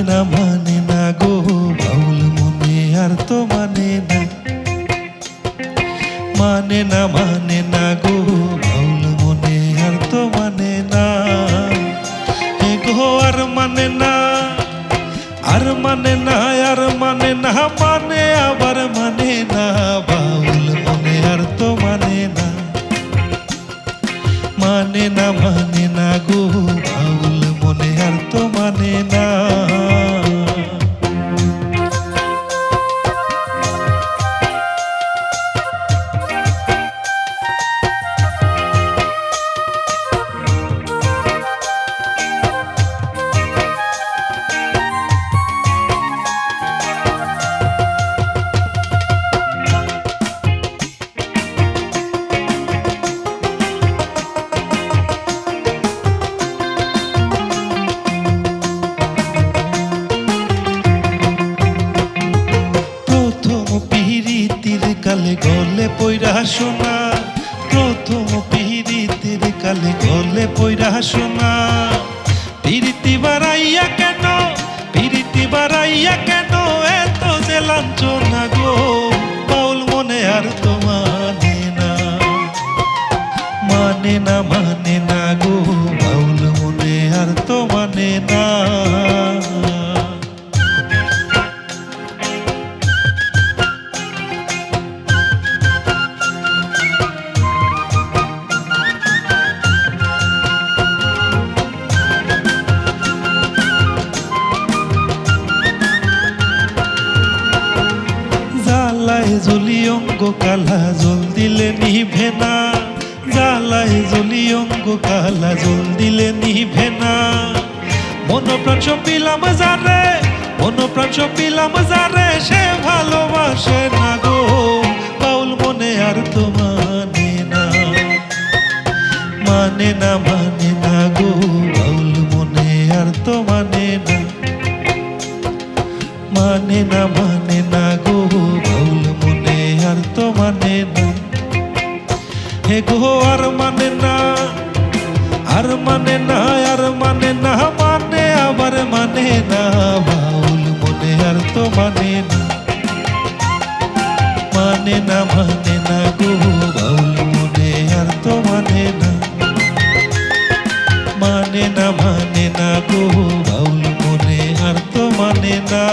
মানে না গো বাউল মনে আর তো মানে না, মানে না গো বাউল মনে আর তো মানে না। এ গো আর মানে না, আর মানে না, আর মানে না, মানে আবার মানে না, বাউল মনে আর তো মানে না, মানে না গো বাউল মনে আর তো মানে না। কালে গলে পইরা শোনা, প্রথম পিরিতির কালে গলে পইরা শোনা। পিরিতি বাড়াইয়া কেন, পিরিতি বাড়াইয়া কেন এত যে লাঞ্ছনা গো, বাউল মনে আর তো মানে না, মানে না গো বাউল মনে আর তো মানে না। জ্বালায় জ্বলি অঙ্গ কালা জল দিলে নিভে না, জ্বালায় জ্বলি অঙ্গ কালা জল দিলে নিভে না। মনপ্রাণ সপিলাম যারে, মনপ্রাণ সপিলাম যারে, সে ভালোবাসে না গো বাউল মনে আর তো মানে না, মানে না গো বাউল মনে আর তো মানে না, মানে না গো বাউল মনে আর তো মানে না। হে গো আর মানে না, আর মানে না, আর মানে না, মানে আবার মানে না, বাউল মনে আর তো মানে না, মানে না গো বাউল মনে আর তো মানে না, মানে না গো বাউল মনে আর তো মানে না।